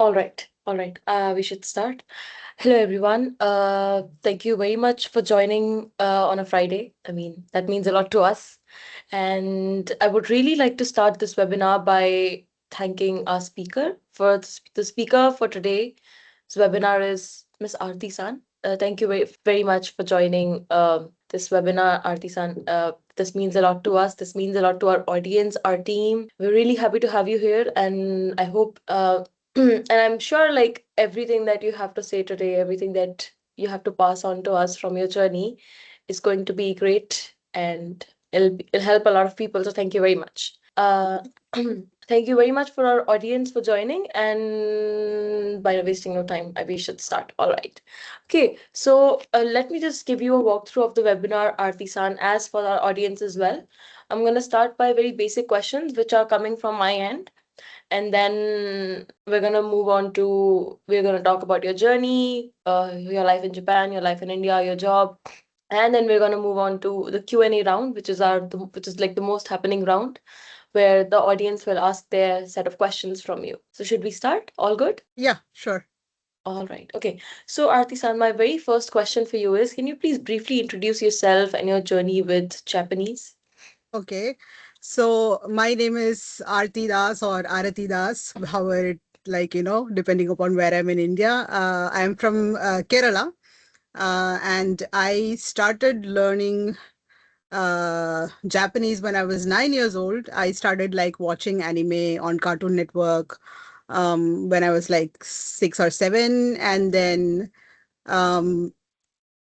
All right, all right. We should start. Hello, everyone. Thank you very much for joining on a Friday. I mean, that means a lot to us. And I would really like to start this webinar by thanking our speaker. For the speaker for today's webinar is Miss Aarti San. Thank you very much for joining this webinar, Aarti San. This means a lot to us. This means a lot to our audience, our team. We're really happy to have you here, and I hope and I'm sure, like, everything that you have to say today, everything that you have to pass on to us from your journey is going to be great, and it'll help a lot of people. So thank you very much. Thank you very much for our audience for joining. And by wasting no time, we should start. All right. Okay. So let me just give you a walkthrough of the webinar, Artisan, as for our audience as well. I'm going to start by very basic questions which are coming from my end, and then we're gonna talk about your journey, your life in Japan, your life in India, your job, and then we're gonna move on to the Q&A round, which is like the most happening round, where the audience will ask their set of questions from you. So should we start? All good? Yeah, sure. All right. Okay. So Arti-san, my very first question for you is, can you please briefly introduce yourself and your journey with Japanese? Okay. So my name is Aarti Das or Aarti Das, however it depending upon where I'm in India. I'm from Kerala, and I started learning Japanese when I was 9 years old. I started like watching anime on Cartoon Network when I was like 6 or 7, and then um,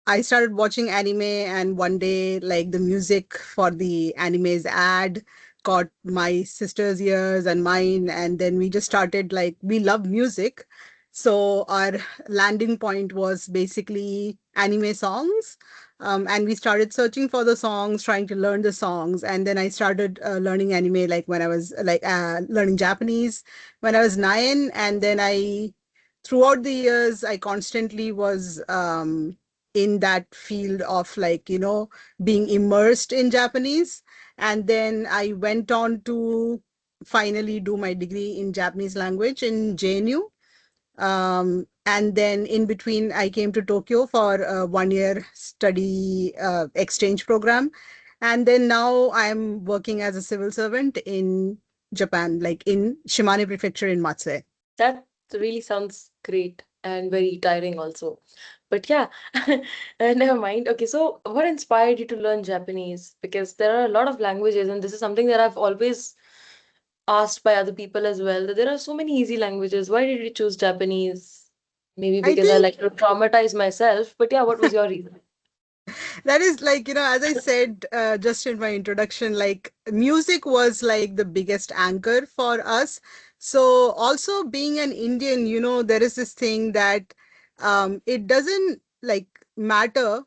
I started watching anime, and one day, like the music for the anime's ad caught my sister's ears and mine, and then we just started like we love music. So our landing point was basically anime songs. And we started searching for the songs, trying to learn the songs. And then I started learning anime like when I was learning Japanese when I was 9. And then throughout the years, I constantly was in that field of being immersed in Japanese. And then I went on to finally do my degree in Japanese language in JNU. And then in between, I came to Tokyo for a 1 year study exchange program. And then now I'm working as a civil servant in Japan, like in Shimane Prefecture in Matsue. That really sounds great and very tiring also. But yeah, never mind. Okay, so what inspired you to learn Japanese? Because there are a lot of languages, and this is something that I've always asked by other people as well, that there are so many easy languages. Why did you choose Japanese? Maybe I because I think like to traumatize myself. But yeah, what was your reason? that is as I said just in my introduction, like music was like the biggest anchor for us. So also being an Indian, there is this thing that it doesn't like matter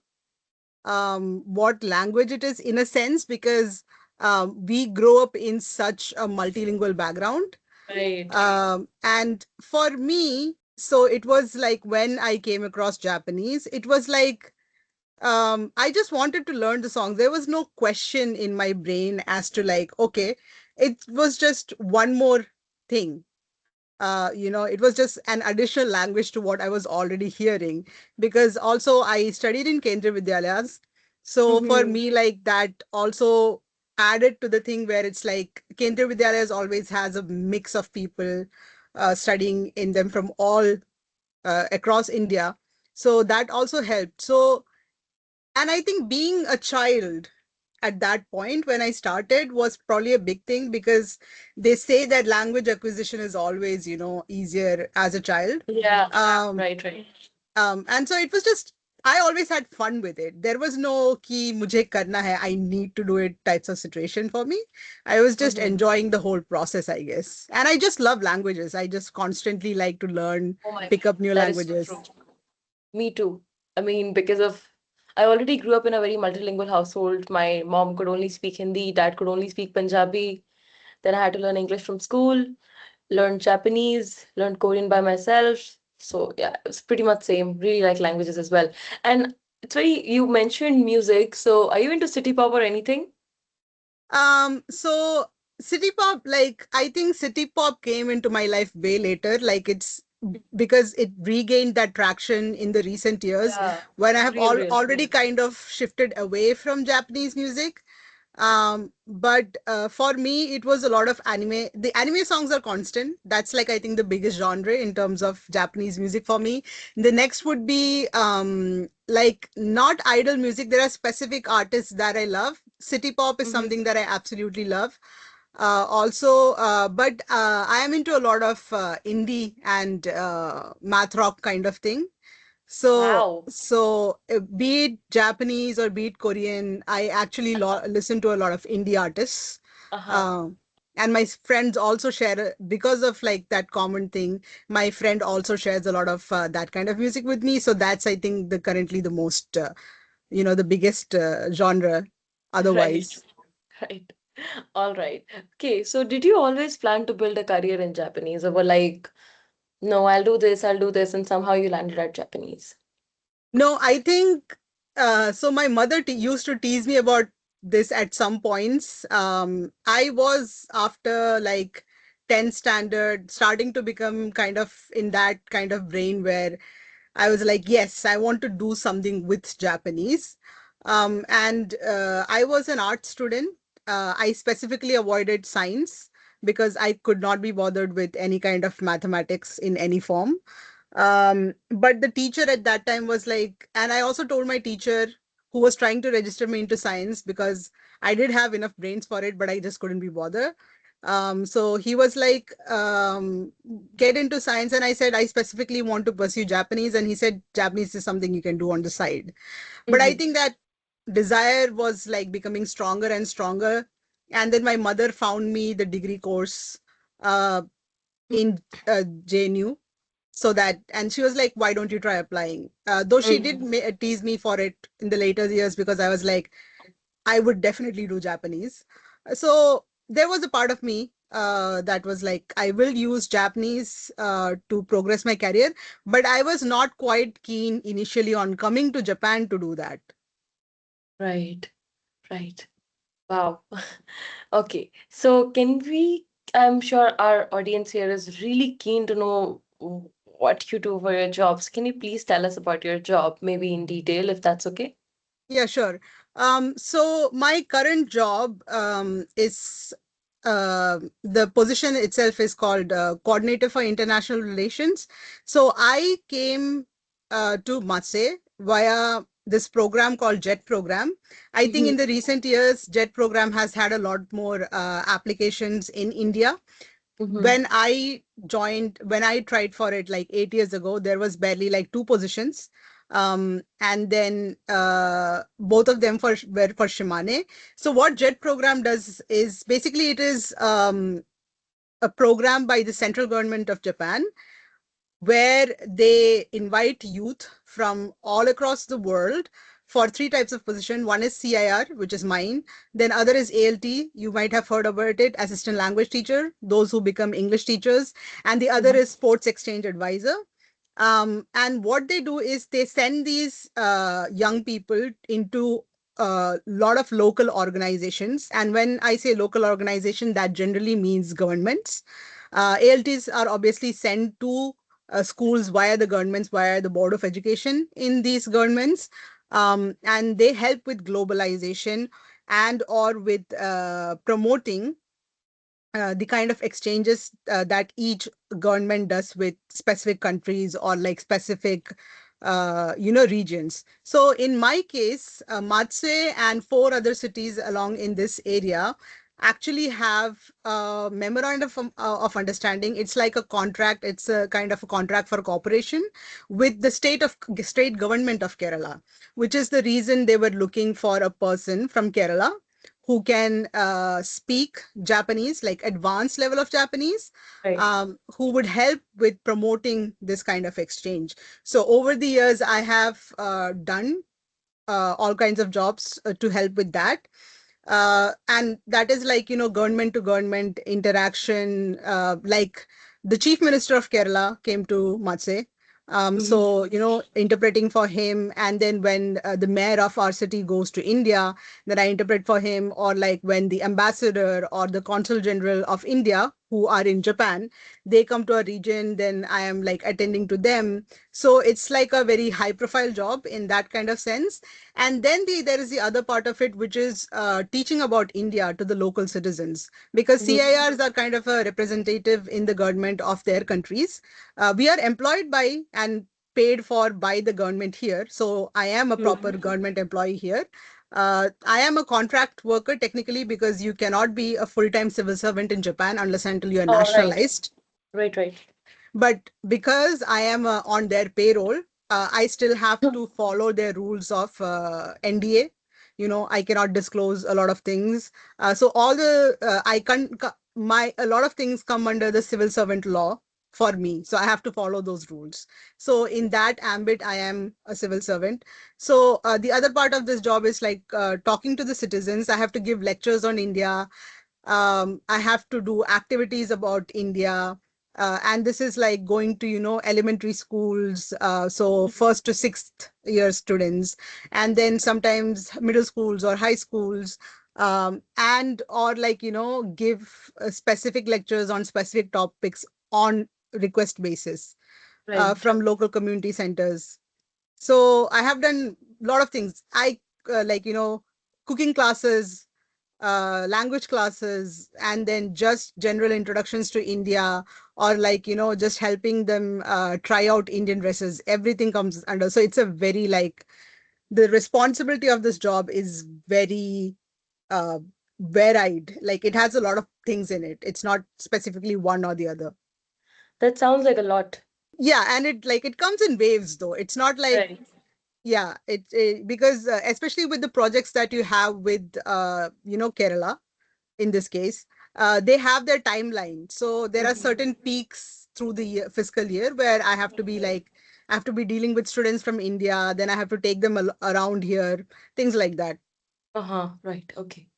what language it is in a sense, because we grow up in such a multilingual background. Right. And for me, so it was like when I came across Japanese, it was like I just wanted to learn the song. There was no question in my brain as to like, okay, it was just one more thing. It was just an additional language to what I was already hearing. Because also I studied in Kendriya Vidyalayas. So for Mm-hmm. me, like that also added to the thing where it's like Kendriya Vidyalayas always has a mix of people studying in them from all across India. So that also helped. So, and I think being a child at that point when I started was probably a big thing, because they say that language acquisition is always, easier as a child. Yeah. Um, Right, right. and so it was just, I always had fun with it. There was no ki mujhe karna hai, I need to do it types of situation for me. I was just Mm-hmm. enjoying the whole process, I guess. And I just love languages. I just constantly like to learn, Oh my pick God, up new that is so true. languages. Me too. I mean, because of I already grew up in a very multilingual household. My mom could only speak Hindi, dad could only speak Punjabi. Then I had to learn English from school, learn Japanese, learn Korean by myself. So yeah, it's pretty much same. Really like languages as well. And it's very, you mentioned music. So are you into city pop or anything? So city pop, like I think city pop came into my life way later. Like it's because it regained that traction in the recent years Yeah, when I have real. already kind of shifted away from Japanese music. But for me, it was a lot of anime. The anime songs are constant. That's like, I think, the biggest genre in terms of Japanese music for me. The next would be like not idol music. There are specific artists that I love. City pop is Hmm. something that I absolutely love. Also, but I am into a lot of indie and math rock kind of thing. Wow. Be it Japanese or be it Korean, I actually listen to a lot of indie artists. Uh-huh. Um, and my friends also share, because of like that common thing, my friend also shares a lot of that kind of music with me. So that's, I think, the currently the most, the biggest genre Right. otherwise. Right. All right. Okay, so did you always plan to build a career in Japanese, or were like, no, I'll do this, and somehow you landed at Japanese? No, I think so. My mother used to tease me about this at some points. I was after like 10th standard starting to become kind of in that kind of brain where I was like, yes, I want to do something with Japanese. And I was an art student. I specifically avoided science because I could not be bothered with any kind of mathematics in any form. But the teacher at that time was like, and I also told my teacher who was trying to register me into science because I did have enough brains for it, but I just couldn't be bothered. So he was like, get into science. And I said, I specifically want to pursue Japanese. And he said, Japanese is something you can do on the side. But I Mm-hmm. think that desire was like becoming stronger and stronger. And then my mother found me the degree course uh, in JNU, so that, and she was like, why don't you try applying, though she did Mm-hmm. tease me for it in the later years because I was like, I would definitely do Japanese. So there was a part of me that was like, I will use Japanese to progress my career, but I was not quite keen initially on coming to Japan to do that. Right. Right. Wow. Okay. So can we, I'm sure our audience here is really keen to know what you do for your jobs. Can you please tell us about your job, maybe in detail, if that's okay? Yeah, sure. So my current job is the position itself is called Coordinator for International Relations. So I came to Matsue via this program called JET program. I think in Mm-hmm. the recent years, JET program has had a lot more applications in India. Mm-hmm. When I tried for it like 8 years ago, there was barely like two positions. And then both of them were for Shimane. So what JET program does is basically it is a program by the central government of Japan where they invite youth from all across the world for three types of position. One is CIR, which is mine. Then other is ALT. You might have heard about it, assistant language teacher, those who become English teachers. And the other Mm-hmm. is sports exchange advisor. And what they do is they send these young people into a lot of local organizations. And when I say local organization, that generally means governments. ALTs are obviously sent to schools via the governments, via the Board of Education in these governments. And they help with globalization and or with promoting the kind of exchanges that each government does with specific countries or like specific regions. So in my case, Matsue and four other cities along in this area actually have a memorandum of understanding. It's like a contract. It's a kind of a contract for cooperation with the state government of Kerala, which is the reason they were looking for a person from Kerala who can speak Japanese, like advanced level of Japanese, Right. who would help with promoting this kind of exchange. So over the years, I have done all kinds of jobs to help with that. And that is like, government to government interaction. Like the chief minister of Kerala came to Matsue. Mm-hmm. So, interpreting for him. And then when the mayor of our city goes to India, then I interpret for him. Or like when the ambassador or the consul general of India who are in Japan. They come to our region, then I am like attending to them. So it's like a very high profile job in that kind of sense. And then there is the other part of it, which is teaching about India to the local citizens, because Mhm. CIRs are kind of a representative in the government of their countries. We are employed by and paid for by the government here. So I am a proper Mhm. government employee here. I am a contract worker technically, because you cannot be a full-time civil servant in Japan unless and until you are All right. nationalized. Right, right. But because I am on their payroll, I still have to follow their rules of NDA. I cannot disclose a lot of things. So all the I can my a lot of things come under the civil servant law for me. So I have to follow those rules. So in that ambit, I am a civil servant. So the other part of this job is like talking to the citizens. I have to give lectures on India. I have to do activities about India. And this is like going to, elementary schools, so first to sixth year students, and then sometimes middle schools or high schools, and or like, give specific lectures on specific topics on request basis Right. from local community centers. So I have done a lot of things. I like, cooking classes, language classes, and then just general introductions to India, or like, just helping them try out Indian dresses. Everything comes under. So it's a very like the responsibility of this job is very uh, varied. Like it has a lot of things in it. It's not specifically one or the other. That sounds like a lot. Yeah, and it comes in waves though. It's not like Right. yeah, because especially with the projects that you have with Kerala in this case, they have their timeline. So there are certain Mhm. peaks through the fiscal year where I have to be Okay. like, I have to be dealing with students from India, then I have to take them around here, things like that. Uh-huh. Right. Okay.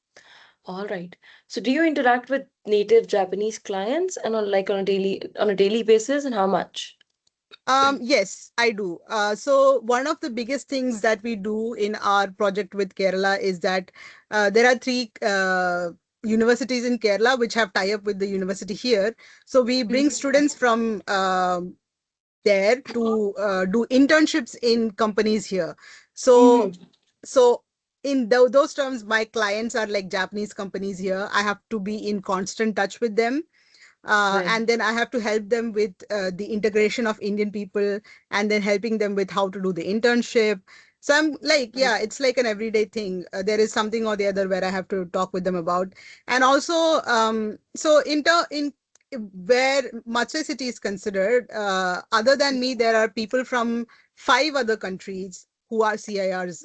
All right. So do you interact with native Japanese clients and on a daily basis, and how much? Yes, I do. So one of the biggest things that we do in our project with Kerala is that there are three universities in Kerala which have tie up with the university here. So we bring students from there to do internships in companies here. So, Mm-hmm. so in those terms, my clients are like Japanese companies here. I have to be in constant touch with them, Right. and then I have to help them with the integration of Indian people, and then helping them with how to do the internship. So I'm like, Right. yeah, it's like an everyday thing. There is something or the other where I have to talk with them about. And also, so in where Matsue city is considered, other than me, there are people from 5 other countries who are CIRs,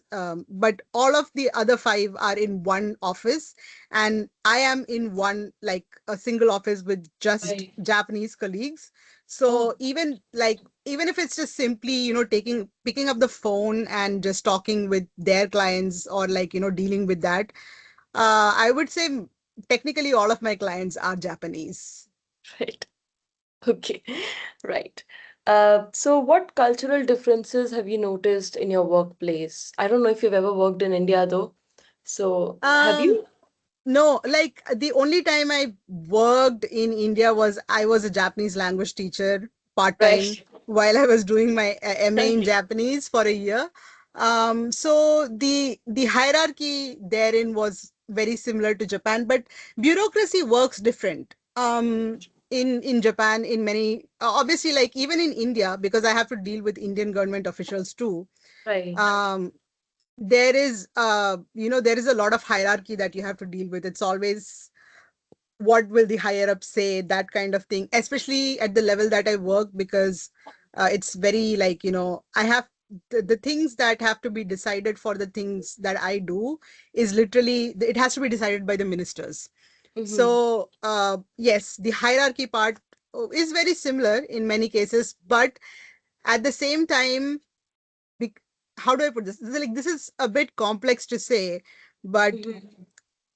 but all of the other five are in one office, and I am in one like a single office with just Right. Japanese colleagues. So Oh, even if it's just simply, taking picking up the phone and just talking with their clients, or like, dealing with that, I would say technically all of my clients are Japanese. right. Okay. Right. So what cultural differences have you noticed in your workplace? I don't know if you've ever worked in India though. So have Um, you? No, like the only time I worked in India was I was a Japanese language teacher part time Right. while I was doing my MA in Japanese for a year. So the hierarchy therein was very similar to Japan, but bureaucracy works different. In Japan, in many obviously, like even in India, because I have to deal with Indian government officials too. Right. Um, there is there is a lot of hierarchy that you have to deal with. It's always what will the higher up say, that kind of thing, especially at the level that I work, because it's very like, I have the things that have to be decided for the things that I do is literally it has to be decided by the ministers. Mm-hmm. So yes, the hierarchy part is very similar in many cases, but at the same time, bec- how do I put this? This is a bit complex to say, but Mm-hmm.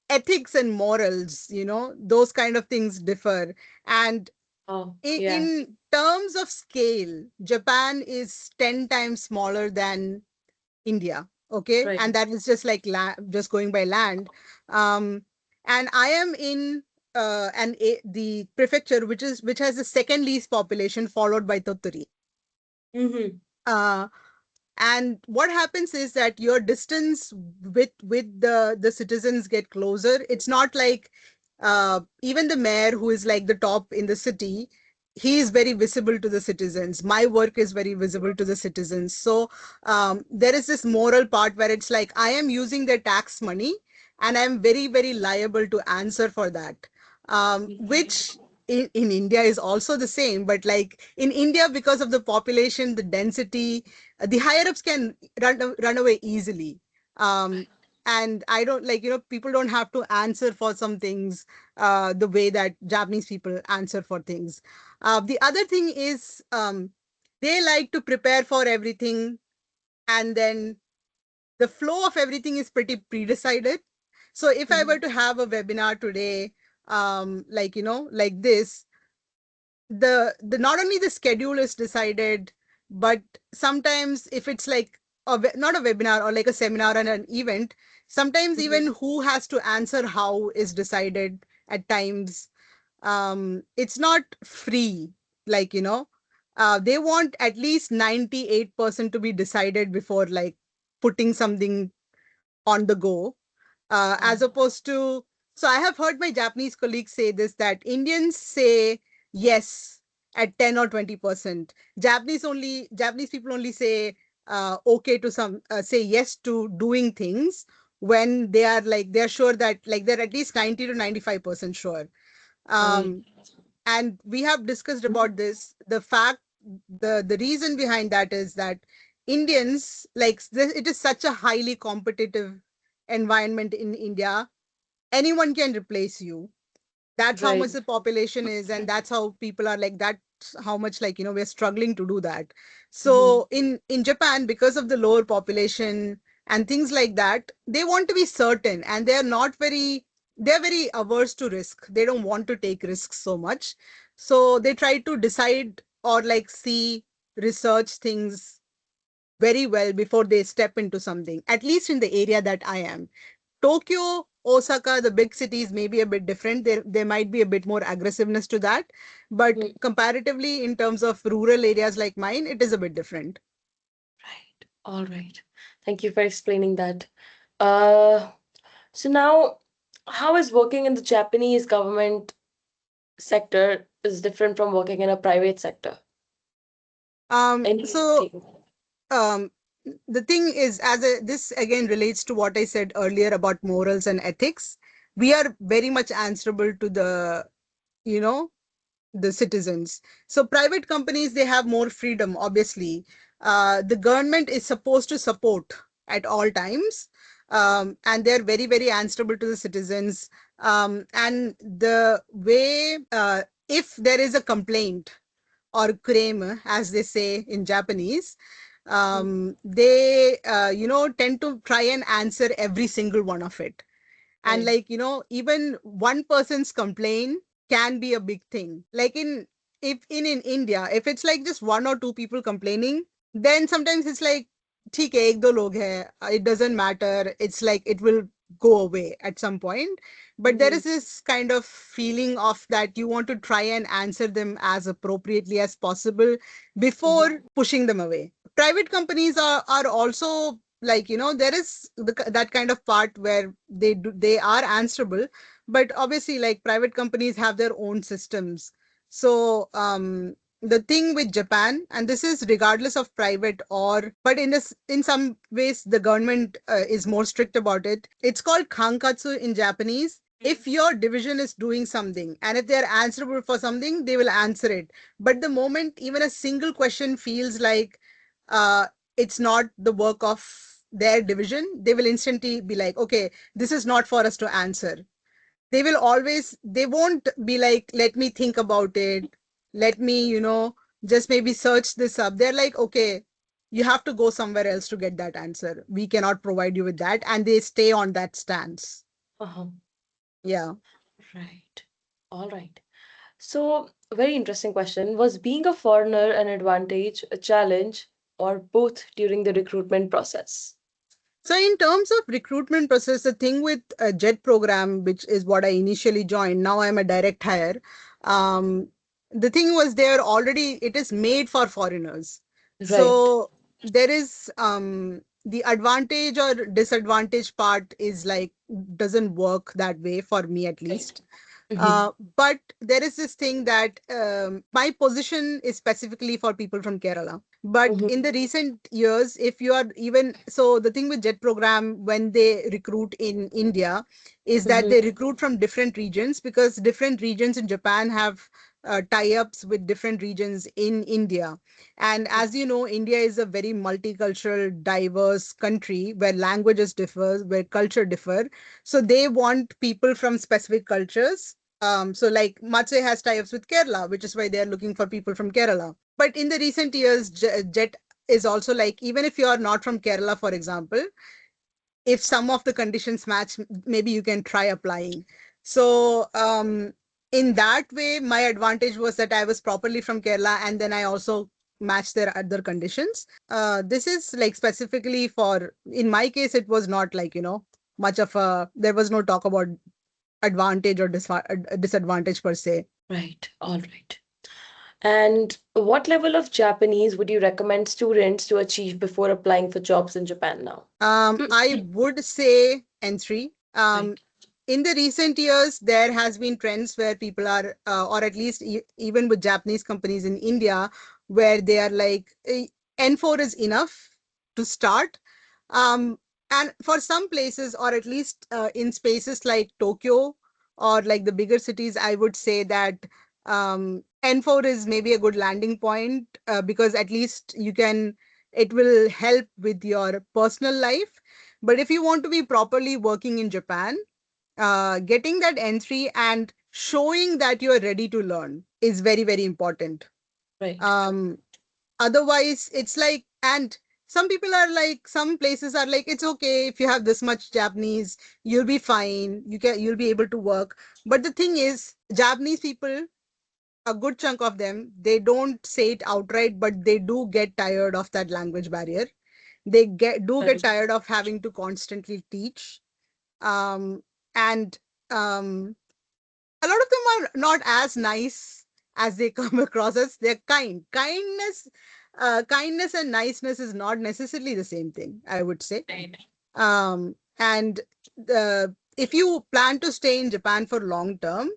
ethics and morals, those kind of things differ. And Oh, yeah. in terms of scale, Japan is 10 times smaller than India. Okay. Right. And that is just like just going by land. Um, and I am in the prefecture which has the second least population, followed by Tottori. Mm-hmm. Uh, and what happens is that your distance with the citizens get closer. It's not like even the mayor, who is like the top in the city, he is very visible to the citizens. My work is very visible to the citizens. So there is this moral part where it's like I am using their tax money, and I'm very very liable to answer for that, which in India is also the same. But like in India, because of the population, the density, the higher ups can run away easily. um and I don't like, people don't have to answer for some things the way that Japanese people answer for things. The other thing is, they like to prepare for everything, and then the flow of everything is pretty pre-decided. So if I were to have a webinar today, like, like this, the not only the schedule is decided, but sometimes if it's like not a webinar or like a seminar and an event, sometimes even who has to answer how is decided at times. It's not free, like, they want at least 98% to be decided before like putting something on the go, as opposed to. So I have heard my Japanese colleagues say this, that Indians say yes at 10 or 20%. Japanese people only say okay to some, say yes to doing things when they're sure that like they're at least 90 to 95% sure. Right. um and we have discussed about this. The fact, the reason behind that is that Indians, like, it is such a highly competitive environment in India. Anyone can replace you. That's how much Right. the population is, and that's how people are, like, that's how much, like, we're struggling to do that. Mm-hmm. So in Japan, because of the lower population and things like that, they want to be certain, and they're very averse to risk. They don't want to take risks so much. So they try to decide or like see, research things very well before they step into something, at least in the area that I am. Tokyo, Osaka, the big cities may be a bit different. There might be a bit more aggressiveness to that. But comparatively, in terms of rural areas like mine, it is a bit different. Right. All right. Thank you for explaining that. Uh, so now, how is working in the Japanese government sector is different from working in a private sector? Um, Any so take? um, the thing is, this again relates to what I said earlier about morals and ethics. We are very much answerable to you know, the citizens. So private companies, they have more freedom, obviously. The government is supposed to support at all times, and they're very, very answerable to the citizens. And the way, if there is a complaint or creme, as they say in Japanese, they, tend to try and answer every single one of it. And Right. like, even one person's complaint can be a big thing. Like in India, if it's like just one or two people complaining, then sometimes it's like, ठीक है एक दो लोग हैं, it doesn't matter, it's like it will go away at some point. But there Mm-hmm. is this kind of feeling of that you want to try and answer them as appropriately as possible Mm-hmm. before pushing them away. Private companies are also like, there is that kind of part where they are answerable. But obviously, like, private companies have their own systems. So the thing with Japan, and this is regardless of private or, but in some ways the government is more strict about it. It's called kankatsu in Japanese. If your division is doing something, and if they're answerable for something, they will answer it. But the moment even a single question feels like uh, it's not the work of their division, they will instantly be like, okay, this is not for us to answer. They won't be like, let me think about it, let me, just maybe search this up. They're like, okay, you have to go somewhere else to get that answer, we cannot provide you with that, and they stay on that stance. Uh-huh. Yeah. Right. All right. So, very interesting question. Was being a foreigner an advantage, a challenge, or both during the recruitment process? So in terms of recruitment process, the thing with a JET program, which is what I initially joined, now I'm a direct hire. Um, the thing was there already, it is made for foreigners. Right. So there is the advantage or disadvantage part is like doesn't work that way for me at Right. least. Mm-hmm. But there is this thing that my position is specifically for people from Kerala. But Mm-hmm. in the recent years, if you are even so, the thing with JET program when they recruit in India is that Mm-hmm. they recruit from different regions because different regions in Japan have tie-ups with different regions in India. And as you know, India is a very multicultural, diverse country where languages differ, where culture differ. So they want people from specific cultures. So like Matsue has tie-ups with Kerala, which is why they are looking for people from Kerala. But in the recent years, JET is also like, even if you are not from Kerala, for example, if some of the conditions match, maybe you can try applying. So in that way, my advantage was that I was properly from Kerala and then I also matched their other conditions. This is like specifically for, in my case, it was not like, much of a, there was no talk about advantage or disadvantage per se. Right. All right. And what level of Japanese would you recommend students to achieve before applying for jobs in Japan now? I would say N3. Right. In the recent years, there has been trends where people are, or at least even with Japanese companies in India, where they are like, N4 is enough to start. Um, and for some places, or at least in spaces like Tokyo or like the bigger cities, I would say that N4 is maybe a good landing point because at least it will help with your personal life. But if you want to be properly working in Japan, getting that N3 and showing that you are ready to learn is very, very important. Right. Um, Otherwise, it's like, and some people are like, some places are like, it's okay if you have this much Japanese, you'll be fine. You'll be able to work. But the thing is, Japanese people, a good chunk of them, they don't say it outright, but they do get tired of that language barrier. They get Right. tired of having to constantly teach. Um, and a lot of them are not as nice as they come across as. They're kind. Kindness and niceness is not necessarily the same thing, I would say. Right. And if you plan to stay in Japan for long term,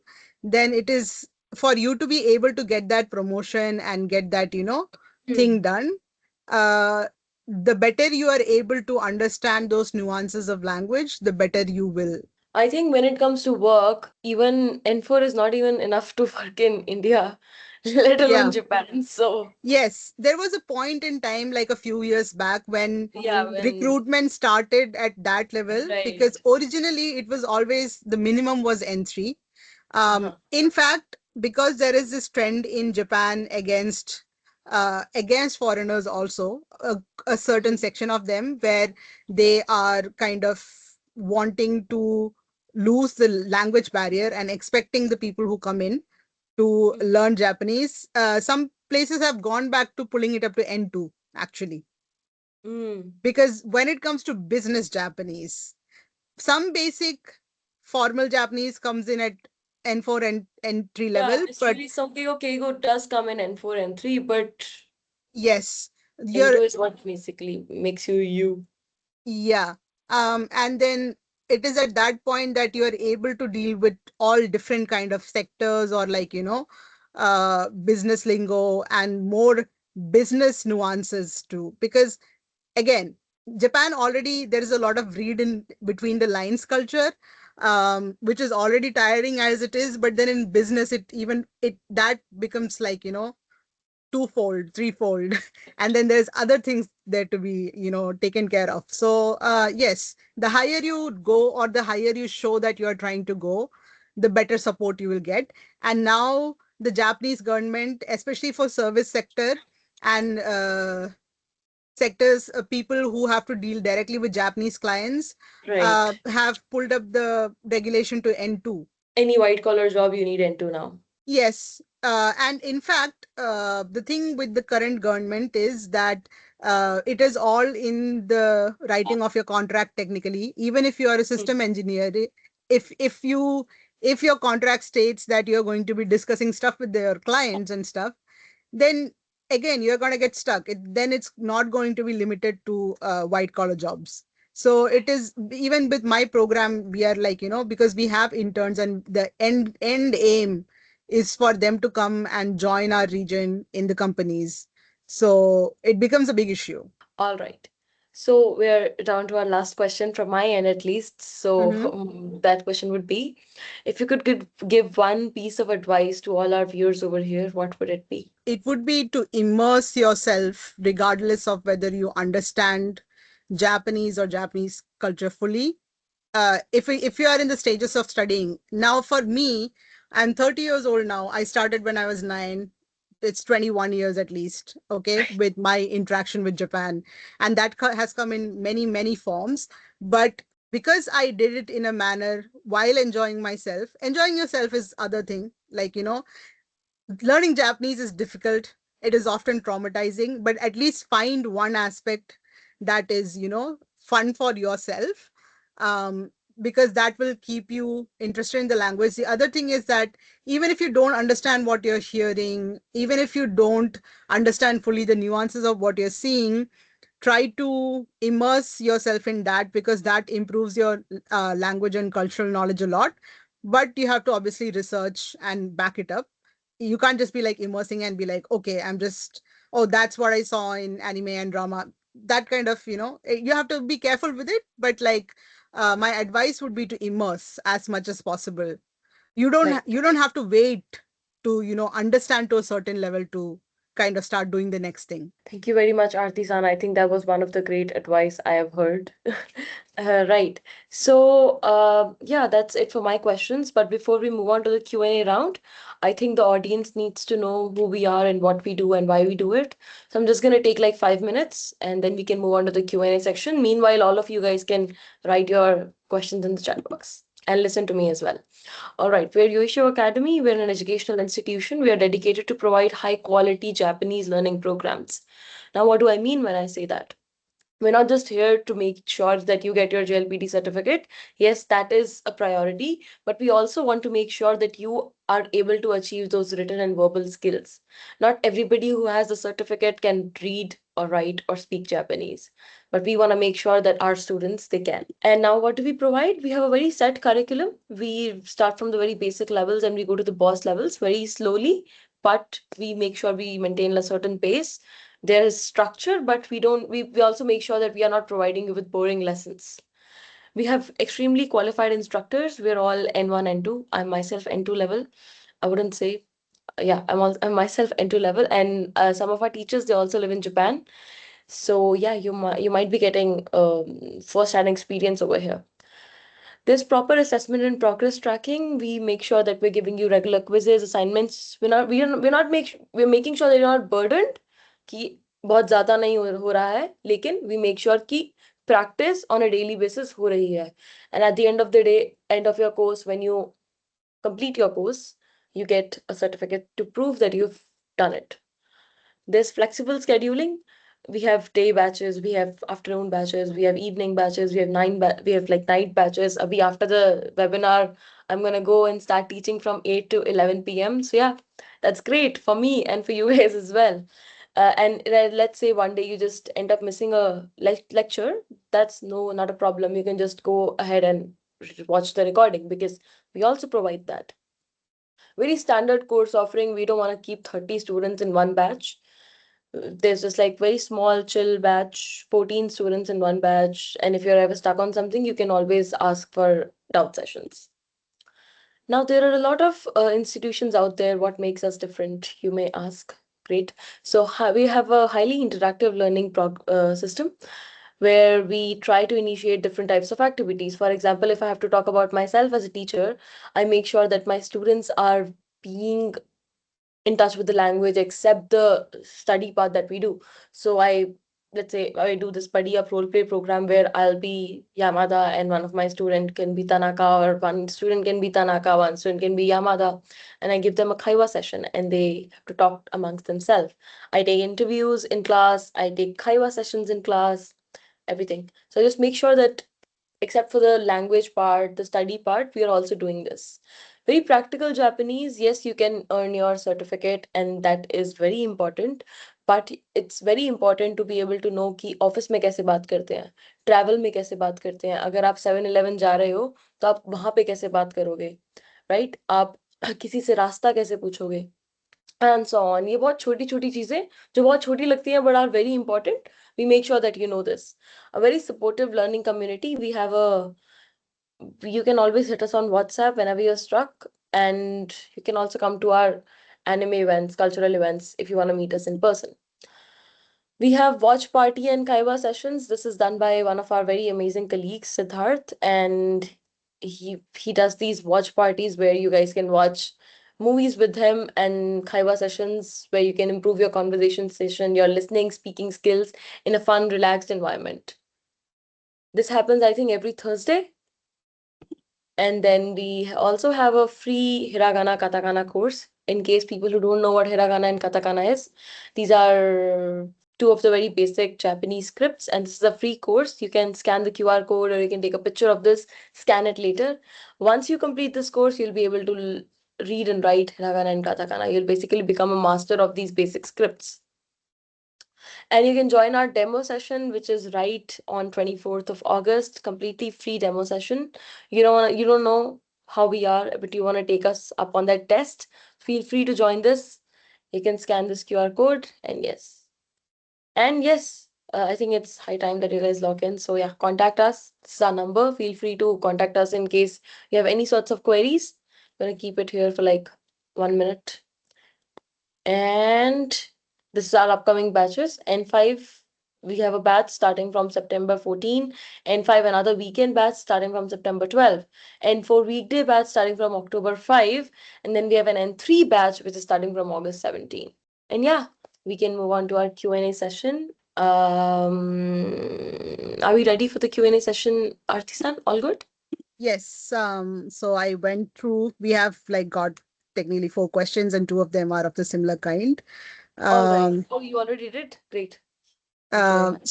then it is for you to be able to get that promotion and get that, Hmm. thing done. Uh, the better you are able to understand those nuances of language, the better you will. I think when it comes to work, even N4 is not even enough to work in India, let alone Yeah. Japan. So, Yes, there was a point in time, like a few years back, when yeah, when, recruitment started at that level right. because originally it was always the minimum was N3. Uh-huh. In fact, because there is this trend in Japan against foreigners also, a certain Mhm. section of them where they are kind of wanting to lose the language barrier and expecting the people who come in to learn Japanese. Some places have gone back to pulling it up to N2 actually, Mm. because when it comes to business Japanese, some basic formal Japanese comes in at N4 and N3 Yeah, level, but necessarily Sonkeigo Keigo does come in N4, N3, but yes, you're N2 is what basically makes you you. yeah. And then it is at that point that you are able to deal with all different kind of sectors or like, business lingo and more business nuances too. Because again, Japan already there is a lot of read in between the lines culture, which is already tiring as it is. But then in business, it that becomes like twofold, threefold, and then there's other things there to be taken care of. So yes, the higher you go or the higher you show that you are trying to go, the better support you will get. And now the Japanese government, especially for service sector and sectors, people who have to deal directly with Japanese clients, Right. have pulled up the regulation to N2. Any white collar job you need N2 now. Yes. And in fact, the thing with the current government is that It is all in the writing of your contract technically. Even if you are a Mm. system engineer, if you if your contract states that you're going to be discussing stuff with their clients and stuff, then again you're going to get stuck. Then it's not going to be limited to white collar jobs. So it is, even with my program, we are like, because we have interns, and the end aim is for them to come and join our region in the companies. So it becomes a big issue. All right. So we're down to our last question from my end, at least. So Mhm. that question would be, if you could give one piece of advice to all our viewers over here, what would it be? It would be to immerse yourself regardless of whether you understand Japanese or Japanese culture fully. If you are in the stages of studying now, for me, I'm 30 years old now. I started when I was 9. It's 21 years at least, okay, with my interaction with Japan, and that has come in many forms. But because I did it in a manner while enjoying myself, enjoying yourself is other thing, like, learning Japanese is difficult. It is often traumatizing, but at least find one aspect that is, fun for yourself, um, because that will keep you interested in the language. The other thing is that even if you don't understand what you're hearing, even if you don't understand fully the nuances of what you're seeing, try to immerse yourself in that, because that improves your language and cultural knowledge a lot. But you have to obviously research and back it up. You can't just be like immersing and be like, okay, I'm just, oh, that's what I saw in anime and drama. That kind of, you have to be careful with it. But like, my advice would be to immerse as much as possible. Right. You don't have to wait to, understand to a certain level to kind of start doing the next thing. Thank you very much, Aarti-san. I think that was one of the great advice I have heard. Right. So, yeah, that's it for my questions. But before we move on to the Q&A round, I think the audience needs to know who we are and what we do and why we do it. So I'm just going to take like 5 minutes and then we can move on to the Q&A section. Meanwhile, all of you guys can write your questions in the chat box and listen to me as well. All right, we're Yoisho Academy. We're an educational institution. We are dedicated to provide high quality Japanese learning programs. Now, what do I mean when I say that? We're not just here to make sure that you get your JLPT certificate. Yes, that is a priority, but we also want to make sure that you are able to achieve those written and verbal skills. Not everybody who has the certificate can read or write or speak Japanese, but we want to make sure that our students they can. And now what do we provide? We have a very set curriculum. We start from the very basic levels and we go to the boss levels very slowly, but we make sure we maintain a certain pace. There is structure, but we also make sure that we are not providing you with boring lessons. We have extremely qualified instructors. We're all N1, N2. I'm myself N2 level. I wouldn't say, yeah, I'm myself N2 level, and some of our teachers they also live in Japan. So yeah, you might be getting first-hand experience over here. There's proper assessment and progress tracking. We make sure that we're giving you regular quizzes, assignments. We're making sure that you're not burdened कि बहुत ज़्यादा नहीं हो रहा है, लेकिन we make sure कि practice on a daily basis हो रही है. And at the end of the day, end of your course, when you complete your course, you get a certificate to prove that you've done it. There's flexible scheduling. We have day batches, we have afternoon batches, we have evening batches, we have like night batches. Abhi after the webinar, I'm gonna go and start teaching from 8 to 11 p.m. So yeah, that's great for me and for you guys as well. And let's say one day you just end up missing a lecture. That's not a problem. You can just go ahead and watch the recording because we also provide that. Very standard course offering. We don't want to keep 30 students in one batch. There's just like very small chill batch, 14 students in one batch, and if you're ever stuck on something you can always ask for doubt sessions. Now there are a lot of institutions out there. What makes us different, you may ask? Great. So we have a highly interactive learning system where we try to initiate different types of activities. For example, if I have to talk about myself as a teacher, I make sure that my students are being in touch with the language except the study part that we do. So I let's say I do this buddy up role play program where I'll be Yamada and one of my student can be Tanaka, or one student can be Tanaka, one student can be Yamada, and I give them a Kaiwa session and they have to talk amongst themselves. I take interviews in class, I take Kaiwa sessions in class, everything. So I just make sure that except for the language part, the study part, we are also doing this. Very practical Japanese, yes, you can earn your certificate, and that is very important. But it's very important to be able to know कि office में कैसे बात करते हैं, travel में कैसे बात करते हैं, अगर आप 7-Eleven जा रहे हो तो आप वहां पे कैसे बात करोगे, राइट? आप किसी से रास्ता कैसे पूछोगे, एंड सो ऑन. ये बहुत छोटी छोटी चीजें जो बहुत छोटी लगती हैं but are very important. We make sure that you know this. A very supportive learning community. We have a, you can always hit us on WhatsApp whenever you're stuck, and you can also come to our anime events, cultural events, if you want to meet us in person. We have watch party and Kaiwa sessions. This is done by one of our very amazing colleagues, Siddharth, and he does these watch parties where you guys can watch movies with him, and Kaiwa sessions where you can improve your conversation session, your listening, speaking skills in a fun, relaxed environment. This happens, I think, every Thursday. And then we also have a free Hiragana Katakana course in case people who don't know what Hiragana and Katakana is. These are two of the very basic Japanese scripts, and this is a free course. You can scan the QR code or you can take a picture of this, scan it later. Once you complete this course, you'll be able to read and write Hiragana and Katakana. You'll basically become a master of these basic scripts. And you can join our demo session, which is right on 24th of August, completely free demo session. You don't know how we are, but you want to take us up on that test. Feel free to join this. You can scan this QR code, and yes. And yes, I think it's high time that you guys log in. So yeah, contact us. This is our number. Feel free to contact us in case you have any sorts of queries. I'm gonna keep it here for like 1 minute. And this is our upcoming batches. N5, we have a batch starting from September 14. N5, another weekend batch starting from September 12. N4, weekday batch starting from October 5. And then we have an N3 batch, which is starting from August 17. And yeah, we can move on to our Q&A session. Are we ready for the Q&A session, Aarti-san? All good? Yes. So I went through, we have like got technically 4 questions and two of them are of the similar kind. All right. Um, Oh, you already did? Great. Thank you very um, much.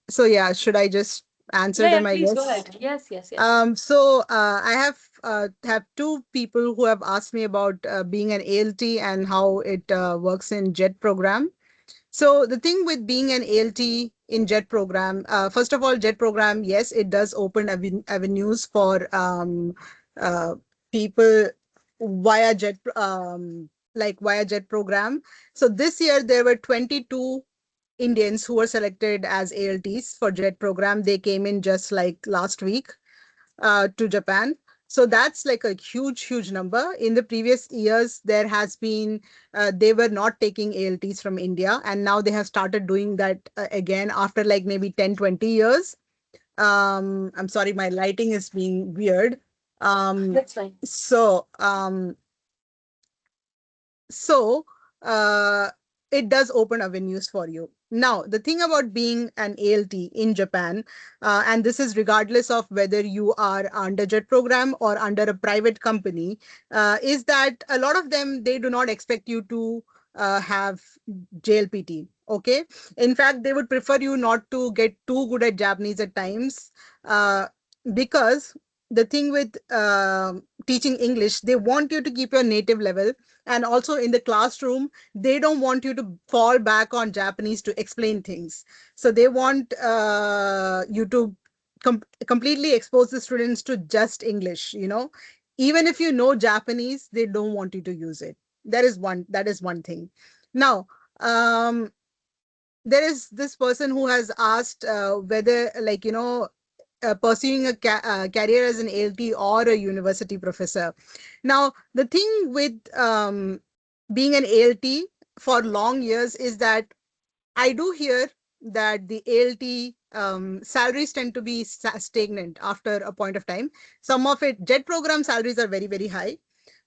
so yeah, should I just answer Yeah, yeah, them, I please go guess? ahead. Yes, yes, yes. I have two people who have asked me about being an ALT and how it works in JET program. So the thing with being an ALT in JET program, first of all, JET program, yes, it does open avenues for uh, people via JET, like via JET program. So this year there were 22 Indians who were selected as ALTs for JET program. They came in just like last week to Japan. So that's like a huge, huge number. In the previous years, there has been, they were not taking ALTs from India. And now they have started doing that again after like maybe 10, 20 years. I'm sorry, my lighting is being weird. Um, That's fine. so, um, so uh, it does open avenues for you. Now, the thing about being an ALT in Japan, and this is regardless of whether you are under JET program or under a private company, is that a lot of them, they do not expect you to have JLPT. Okay. In fact, they would prefer you not to get too good at Japanese at times, uh, because the thing with teaching English, they want you to keep your native level, and also in the classroom they don't want you to fall back on Japanese to explain things. So they want you to completely expose the students to just English, even if you know Japanese, they don't want you to use it. That is one thing. Now, um there is this person who has asked whether, like, pursuing a career as an ALT or a university professor. Now, the thing with being an ALT for long years is that I do hear that the ALT salaries tend to be stagnant after a point of time. Some of it, JET program salaries are very, very high.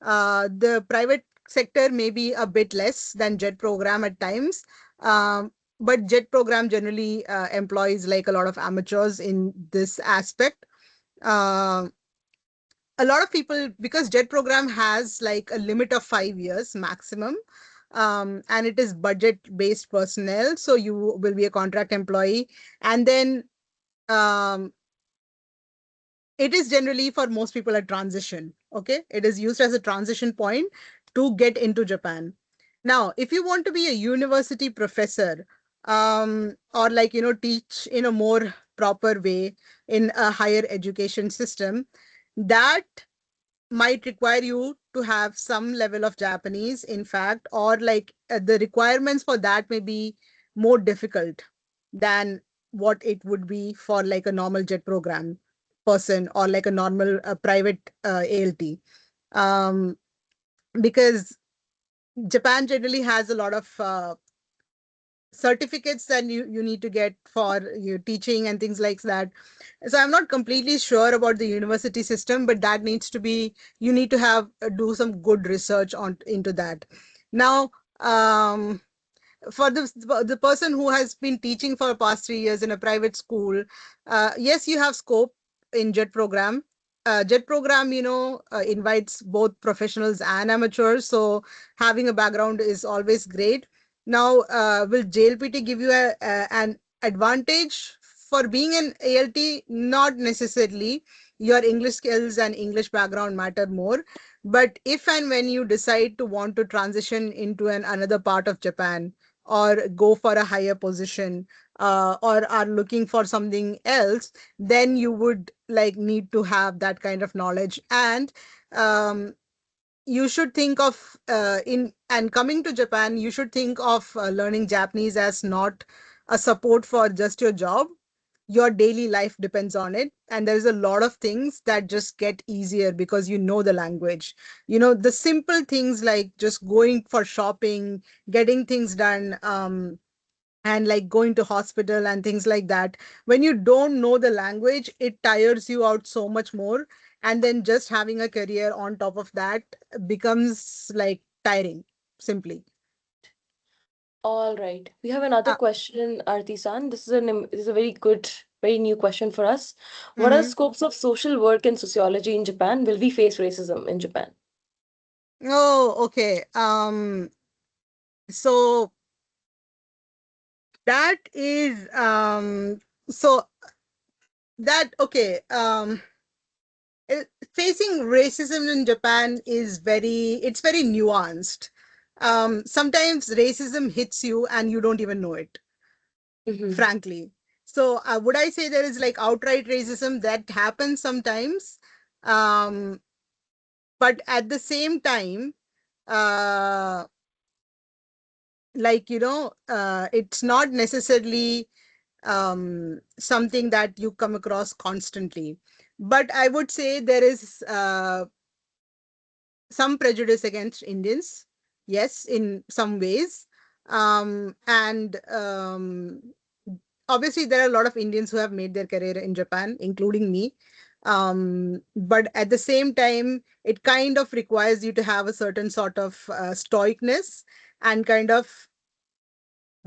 The private sector may be a bit less than JET program at times. but JET program generally employs like a lot of amateurs in this aspect. Uh, a lot of people, because JET program has like a limit of 5 years maximum, and it is budget based personnel, so you will be a contract employee, and then um, it is generally for most people a transition. Okay, it is used as a transition point to get into Japan. Now if you want to be a university professor, or like teach in a more proper way in a higher education system, that might require you to have some level of Japanese, in fact, or like the requirements for that may be more difficult than what it would be for like a normal JET program person or like a normal private ALT. Um, because Japan generally has a lot of certificates that you need to get for your teaching and things like that. So I'm not completely sure about the university system, but that needs to be, you need to have do some good research on into that. Now, for the person who has been teaching for the past 3 years in a private school, yes, you have scope in JET program. JET program, invites both professionals and amateurs, so having a background is always great. Now, will JLPT give you an advantage for being an ALT? Not necessarily. Your English skills and English background matter more. But if and when you decide to want to transition into another part of Japan, or go for a higher position, or are looking for something else, then you would like need to have that kind of knowledge. And um, you should think of in and coming to Japan, you should think of learning Japanese as not a support for just your job. Your daily life depends on it, and there's a lot of things that just get easier because you know the language. The simple things like just going for shopping, getting things done, and like going to hospital and things like that. When you don't know the language, it tires you out so much more, and then just having a career on top of that becomes like tiring, simply. All right. We have another uh, question, Arti-san. This is a very good, very new question for us. What are the mhm. scopes of social work and sociology in Japan? Will we face racism in Japan? Oh, okay. So that is so that okay. Facing racism in Japan is it's very nuanced. Sometimes racism hits you and you don't even know it, Mm-hmm. frankly. So would I say there is like outright racism that happens sometimes? Um, but at the same time, uh, it's not necessarily something that you come across constantly. But I would say there is some prejudice against Indians, yes, in some ways. And Obviously, there are a lot of Indians who have made their career in Japan, including me. But at the same time, it kind of requires you to have a certain sort of stoicness and kind of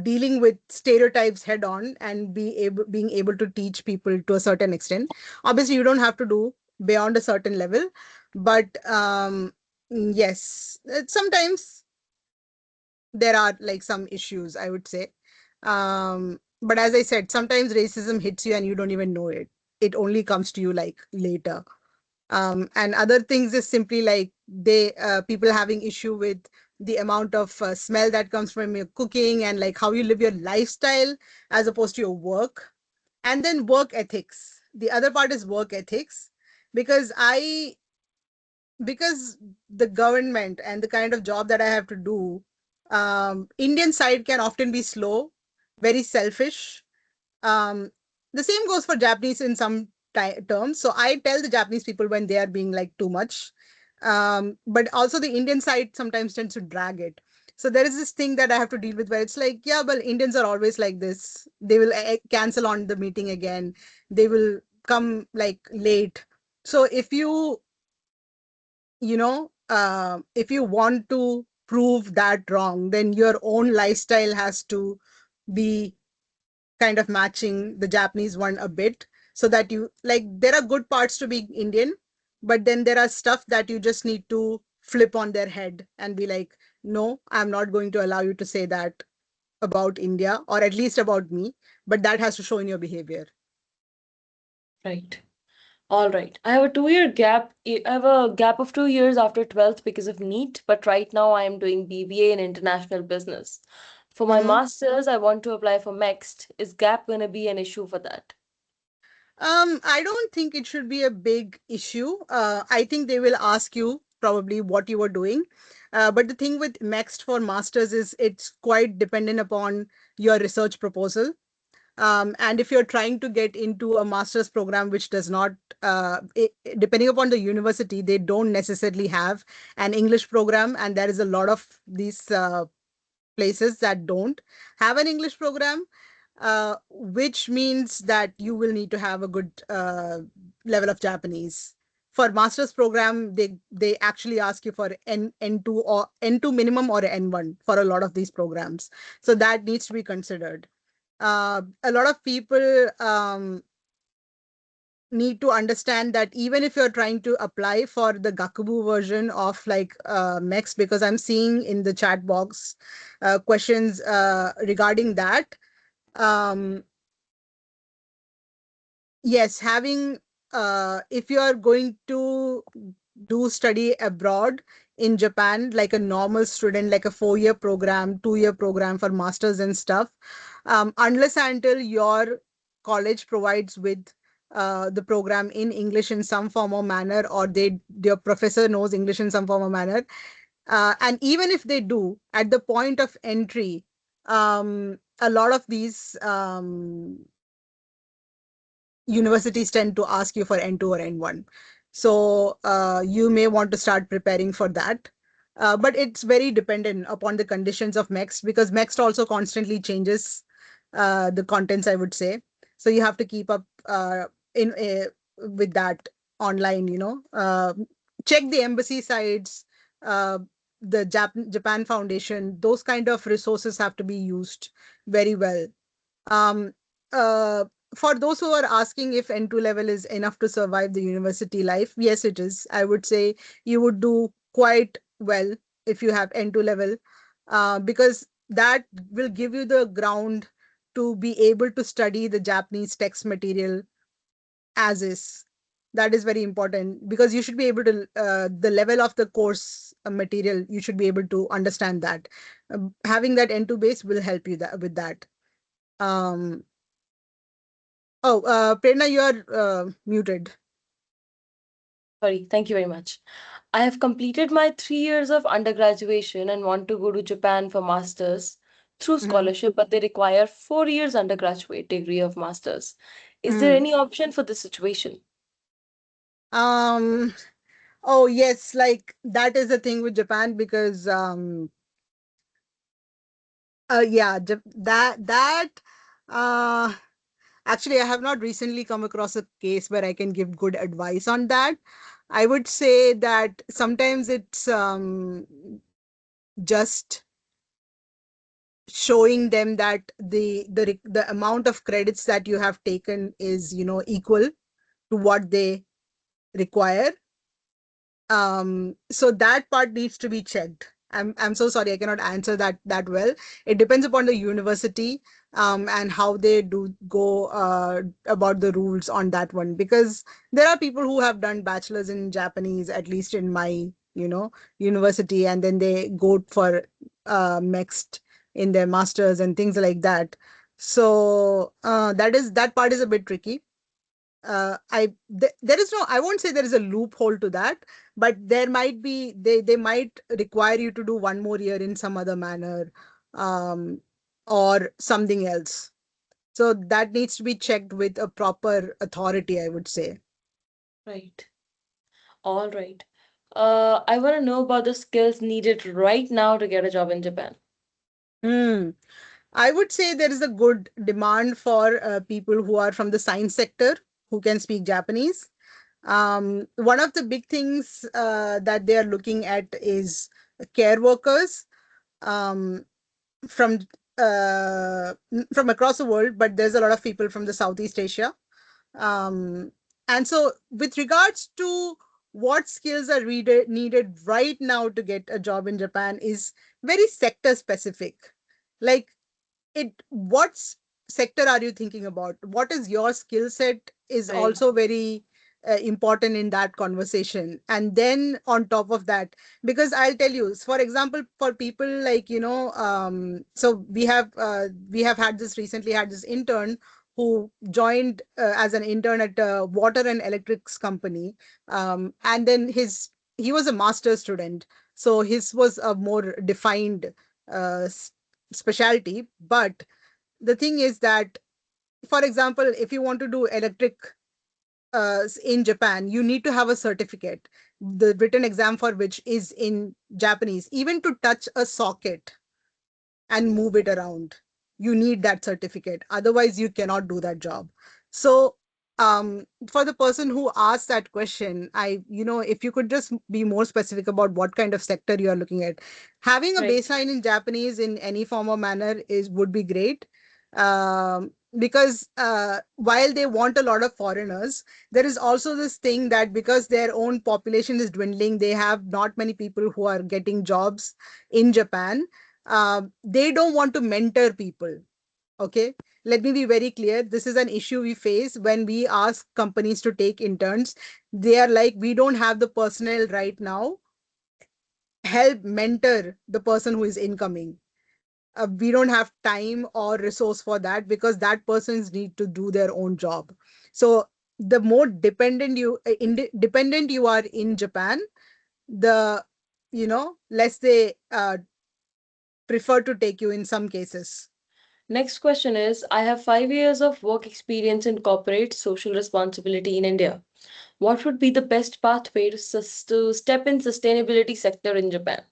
dealing with stereotypes head on and being able to teach people to a certain extent. Obviously you don't have to do beyond a certain level, but yes, sometimes there are like some issues, I would say. But as I said, sometimes racism hits you and you don't even know it. It only comes to you like later. And other things is simply like they people having issue with the amount of smell that comes from your cooking, and like how you live your lifestyle as opposed to your work. And then work ethics, the other part is work ethics. because I because the government and the kind of job that I have to do, Indian side can often be slow, very selfish. um, the same goes for Japanese in some terms. So I tell the Japanese people when they are being like too much. But also the Indian side sometimes tends to drag it. So there is this thing that I have to deal with where it's like, yeah, well, Indians are always like this. They will cancel on the meeting again. They will come like late. So if you want to prove that wrong, then your own lifestyle has to be kind of matching the Japanese one a bit, so that you like, there are good parts to be Indian, but then there are stuff that you just need to flip on their head and be like, no, I'm not going to allow you to say that about India, or at least about me, but that has to show in your behavior. Right. All right. I have a 2 year gap. I have a gap of 2 years after 12th because of NEET, but right now I am doing BBA in international business. For my Mm-hmm. master's, I want to apply for MEXT. Is gap going to be an issue for that? I don't think it should be a big issue. I think they will ask you probably what you were doing. But the thing with next for masters is it's quite dependent upon your research proposal. And if you're trying to get into a master's program which does not, depending upon the university, they don't necessarily have an English program, and there is a lot of these places that don't have an English program, which means that you will need to have a good level of Japanese. For master's program, they actually ask you for N2 or N2 minimum or N1 for a lot of these programs. So that needs to be considered. A lot of people need to understand that even if you're trying to apply for the Gakubu version of like MEX, because I'm seeing in the chat box questions regarding that. Um, yes, having if you are going to do study abroad in Japan, like a normal student, like a 4 year program, 2 year program for masters and stuff, unless and until your college provides with the program in English in some form or manner, or their professor knows English in some form or manner, and even if they do, at the point of entry, a lot of these universities tend to ask you for N2 or N1. So you may want to start preparing for that. But it's very dependent upon the conditions of MEXT, because MEXT also constantly changes the contents, I would say. So you have to keep up in with that online, check the embassy sites, uh, the Japan Foundation, those kind of resources have to be used very well. Um, uh, for those who are asking if N2 level is enough to survive the university life, yes, it is. I would say you would do quite well if you have N2 level, because that will give you the ground to be able to study the Japanese text material as is. That is very important, because you should be able to, the level of the course material, you should be able to understand that. Having that N2 base will help you with that. Um, Oh, Prerna, you are muted. Sorry, thank you very much. I have completed my 3 years of undergraduation and want to go to Japan for masters through Mhm. scholarship, but they require 4 years undergraduate degree of masters. Is there Mm. any option for this situation? Um, oh yes, like that is the thing with Japan, because yeah, uh actually I have not recently come across a case where I can give good advice on that. I would say that sometimes it's just showing them that the amount of credits that you have taken is, equal to what they require. So that part needs to be checked. I'm so sorry, I cannot answer that well. It depends upon the university, and how they do go about the rules on that one, because there are people who have done bachelor's in Japanese, at least in my university, and then they go for next in their masters and things like that. So that part is a bit tricky. There is no, I won't say there is a loophole to that, but there might be, they might require you to do one more year in some other manner, um, or something else. So that needs to be checked with a proper authority, I would say. Right. All right. I want to know about the skills needed right now to get a job in Japan. Hmm. I would say there is a good demand for people who are from the science sector who can speak Japanese. One of the big things that they are looking at is care workers. Um, from from across the world, but there's a lot of people from the Southeast Asia. Um, and so, with regards to what skills are needed right now to get a job in Japan is very sector specific. Like, what sector are you thinking about? What is your skill set is Right. also very important in that conversation. And then on top of that, because I'll tell you, for example, for people like, so we have had this recently had this intern who joined as an intern at a water and electrics company. And then he was a master's student, so his was a more defined uh, specialty. But the thing is that, for example, if you want to do electric in Japan, you need to have a certificate, the written exam for which is in Japanese. Even to touch a socket and move it around, you need that certificate. Otherwise, you cannot do that job. So, for the person who asked that question, if you could just be more specific about what kind of sector you are looking at. Having a Right. baseline in Japanese in any form or manner is would be great. Because while they want a lot of foreigners, there is also this thing that because their own population is dwindling, they have not many people who are getting jobs in Japan. They don't want to mentor people. Okay, let me be very clear. This is an issue we face when we ask companies to take interns. They are like, we don't have the personnel right now. Help mentor the person who is incoming. We don't have time or resource for that because that persons need to do their own job. So the more dependent you are in Japan, the less they prefer to take you in some cases. Next question is, I have 5 years of work experience in corporate social responsibility in India. What would be the best pathway to step in sustainability sector in Japan?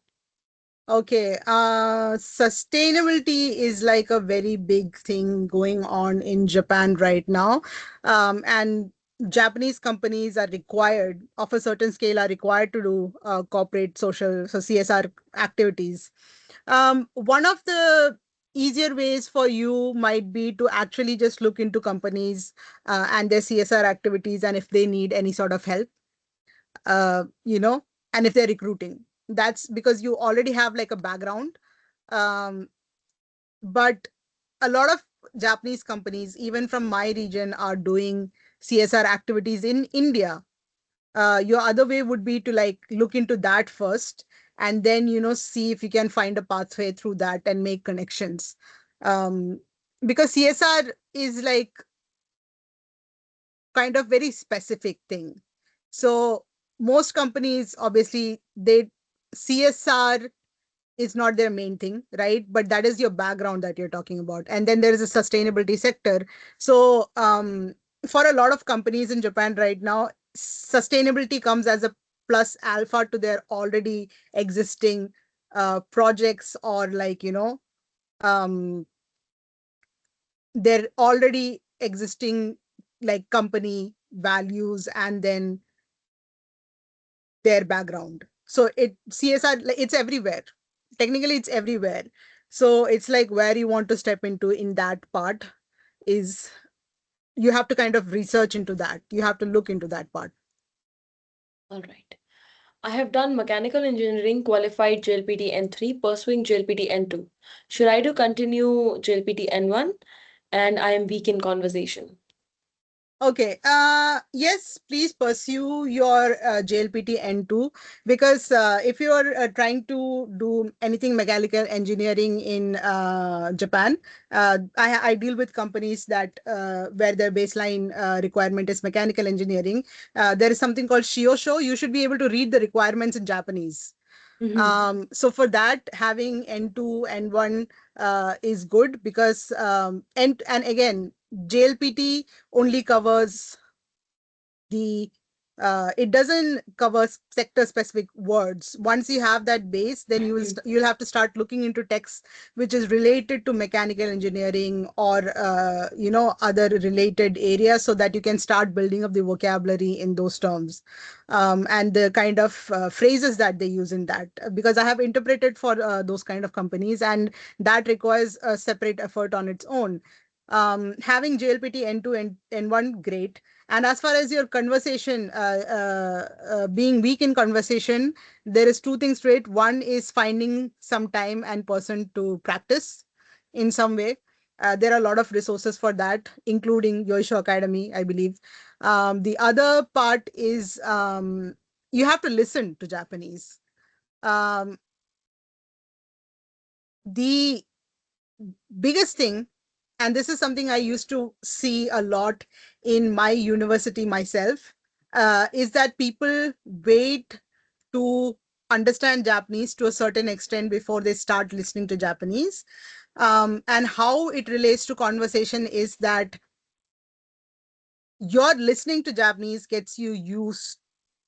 Okay, sustainability is like a very big thing going on in Japan right now. And Japanese companies are required, of a certain scale, are required to do corporate social, so CSR activities. One of the easier ways for you might be to actually just look into companies and their CSR activities, and if they need any sort of help, uh, you know, and if they're recruiting. That's because you already have like a background. Um, but a lot of Japanese companies, even from my region, are doing CSR activities in India. Your other way would be to like look into that first, and then see if you can find a pathway through that and make connections. Um, because CSR is like kind of very specific thing. So most companies, obviously, they CSR is not their main thing, right? But that is your background that you're talking about. And then there is a sustainability sector. So for a lot of companies in Japan right now, sustainability comes as a plus alpha to their already existing projects, or like, um, their already existing like company values, and then their background. So CSR, like, it's everywhere. Technically, it's everywhere. So it's like where you want to step into in that part is, you have to kind of research into that. You have to look into that part. All right. I have done mechanical engineering, qualified JLPT N3, pursuing JLPT N2. Should I do continue JLPT N1? And I am weak in conversation. Okay. Yes, please pursue your JLPT N2, because if you are trying to do anything mechanical engineering in Japan, I deal with companies that where their baseline requirement is mechanical engineering. There is something called Shiosho. You should be able to read the requirements in Japanese. Mhm. So for that, having N2, N1 is good, because and again, JLPT only covers the It doesn't cover sector specific words. Once you have that base, then you'll have to start looking into texts which is related to mechanical engineering or other related areas, so that you can start building up the vocabulary in those terms, and the kind of phrases that they use in that. Because I have interpreted for those kind of companies, and that requires a separate effort on its own. Having JLPT N2 and N1, great. And as far as your conversation, being weak in conversation, there is two things to it. One is finding some time and person to practice in some way. There are a lot of resources for that, including Yoisho Academy, I believe. The other part is, you have to listen to Japanese. Um, the biggest thing, and this is something I used to see a lot in my university myself, is that people wait to understand Japanese to a certain extent before they start listening to Japanese. And how it relates to conversation is that your listening to Japanese gets you used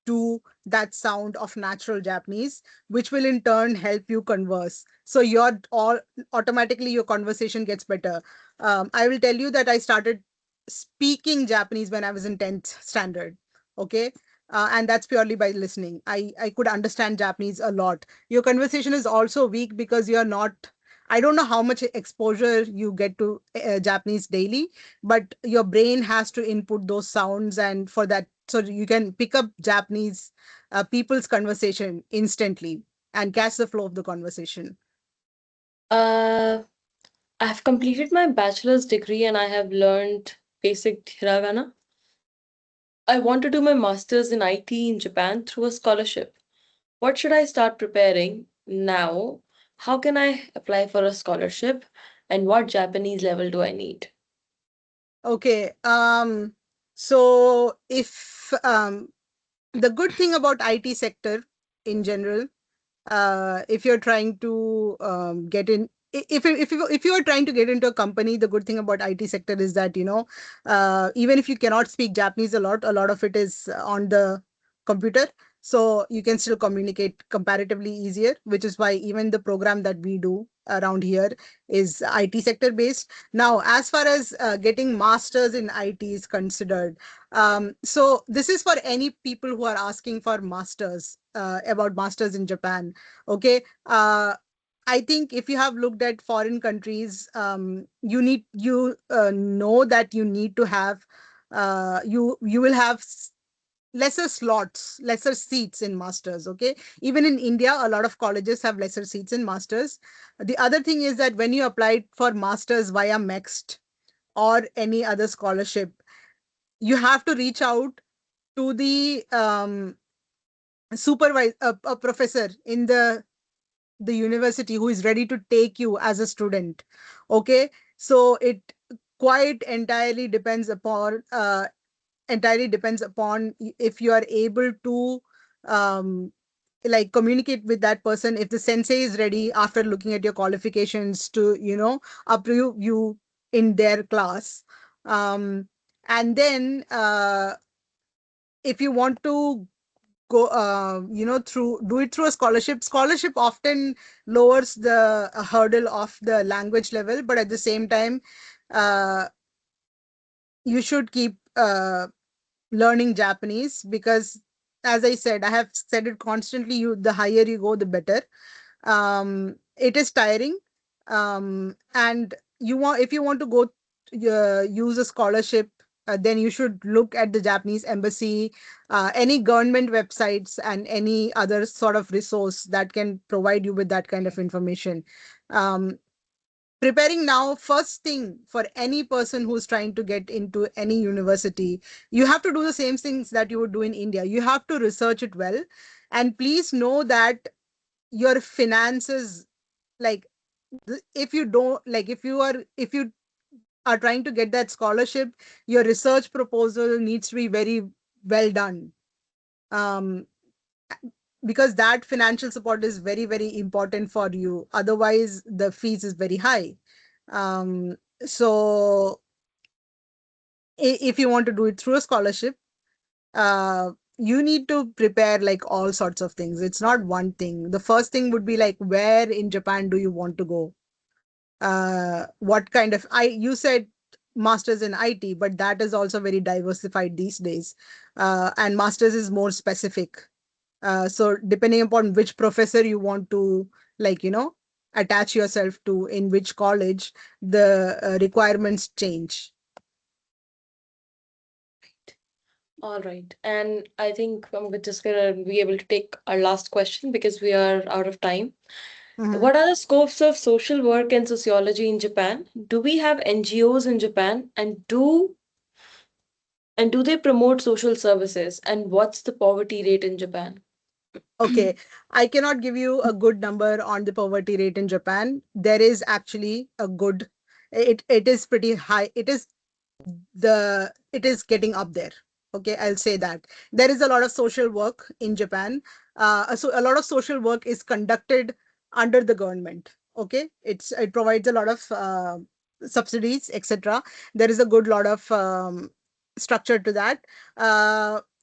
to that sound of natural Japanese, which will in turn help you converse. So your all automatically your conversation gets better. I will tell you that I started speaking Japanese when I was in 10th standard. Okay. And that's purely by listening. I could understand Japanese a lot. Your conversation is also weak because you're not, I don't know how much exposure you get to Japanese daily, but your brain has to input those sounds, and for that, so you can pick up Japanese people's conversation instantly and catch the flow of the conversation. Uh, I've completed my bachelor's degree and I have learned basic hiragana. I want to do my master's in IT in Japan through a scholarship. What should I start preparing now? How can I apply for a scholarship? And what Japanese level do I need? Okay. So if the good thing about IT sector in general, if you're trying to get in, if you are trying to get into a company, the good thing about IT sector is that, even if you cannot speak Japanese a lot of it is on the computer, so you can still communicate comparatively easier, which is why even the program that we do around here is IT sector based. Now, as far as getting masters in IT is considered, so this is for any people who are asking for masters, about masters in Japan. Okay. I think if you have looked at foreign countries, you know that you need to have, you will have lesser slots, lesser seats in masters. Okay. Even in India, a lot of colleges have lesser seats in masters. The other thing is that when you applied for masters via MEXT or any other scholarship, you have to reach out to the supervisor, a professor in the university who is ready to take you as a student. Okay. So it quite entirely depends upon if you are able to um like communicate with that person, if the sensei is ready after looking at your qualifications to approve you in their class. And then if you want to go through do it through a scholarship often lowers the hurdle of the language level, but at the same time, uh, you should keep learning Japanese, because as I said, I have said it constantly, the higher you go, the better. It is tiring. And if you want to go use a scholarship, then you should look at the Japanese embassy, any government websites, and any other sort of resource that can provide you with that kind of information. um, Preparing now, first thing for any person who's trying to get into any university, you have to do the same things that you would do in India. You have to research it well, and please know that your finances, like, if you don't like if you are trying to get that scholarship, your research proposal needs to be very well done, um, because that financial support is very, very important for you. Otherwise, the fees is very high. um, so if you want to do it through a scholarship, uh, you need to prepare like all sorts of things. It's not one thing. The first thing would be like, where in Japan do you want to go? What kind of, I you said masters in IT, but that is also very diversified these days. And masters is more specific. So depending upon which professor you want to, like, attach yourself to in which college, the requirements change. All right. And I think we're just gonna be able to take our last question because we are out of time. Mhm. What are the scopes of social work and sociology in Japan? Do we have NGOs in Japan? And do they promote social services? And what's the poverty rate in Japan? Okay, I cannot give you a good number on the poverty rate in Japan. There is actually a good, it is pretty high. It is getting up there. Okay, I'll say that there is a lot of social work in Japan. So a lot of social work is conducted under the government. Okay, it provides a lot of subsidies, etc. There is a good lot of structure to that.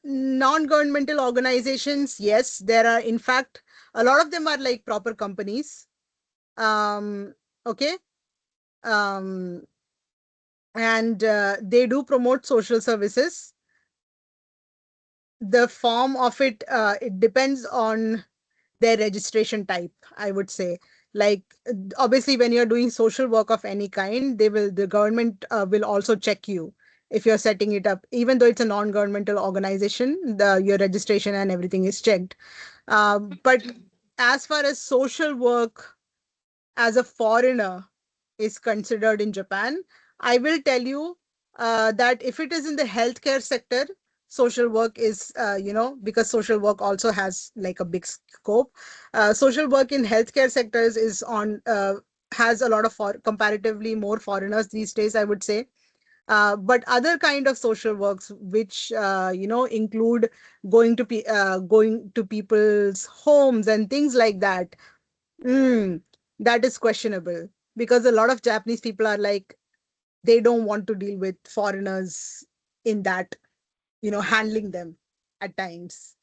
Non-governmental organizations, yes, there are. In fact, a lot of them are like proper companies. Okay. um, and they do promote social services. The form of it, it depends on their registration type, I would say. Like, obviously when you're doing social work of any kind, the government will also check you if you're setting it up. Even though it's a non-governmental organization, the your registration and everything is checked. But as far as social work as a foreigner is considered in Japan, I will tell you that if it is in the healthcare sector, social work is, because social work also has like a big scope. Social work in healthcare sectors has a lot of comparatively more foreigners these days, I would say. But other kind of social works, which include going to people's homes and things like that. Mm, that is questionable, because a lot of Japanese people are like, they don't want to deal with foreigners in that, handling them at times.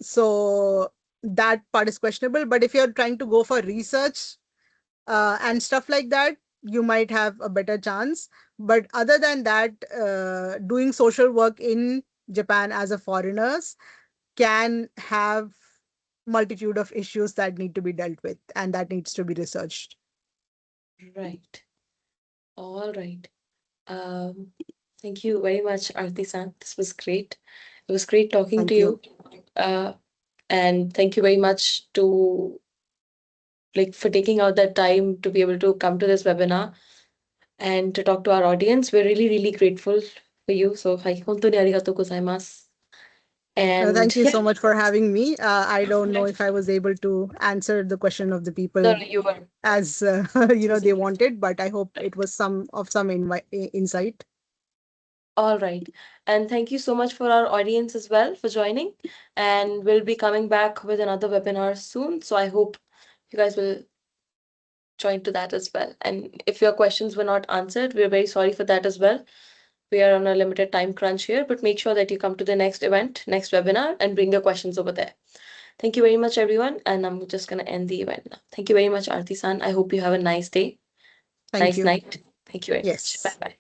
So that part is questionable. But if you're trying to go for research and stuff like that, you might have a better chance. But other than that, doing social work in Japan as a foreigners can have multitude of issues that need to be dealt with and that needs to be researched. Right. All right. Um, Thank you very much, Aarti-san. This was great. It was great talking to Thank you. you. Uh, and thank you very much to like for taking out that time to be able to come to this webinar and to talk to our audience. We're really, really grateful for you. So, hai, hontou ni arigatou gozaimasu. And Thank you yeah, so much for having me. I don't know if I was able to answer the question of the no, people no, you were. as they wanted, but I hope it was some insight. All right. And thank you so much for our audience as well for joining. And we'll be coming back with another webinar soon. So I hope you guys will join to that as well. And if your questions were not answered, we're very sorry for that as well. We are on a limited time crunch here, but make sure that you come to the next event, next webinar, and bring your questions over there. Thank you very much, everyone. And I'm just going to end the event now. Thank you very much, Aarti san. I hope you have a nice day, Thank nice you. night. Thank you very much. Bye Yes. bye.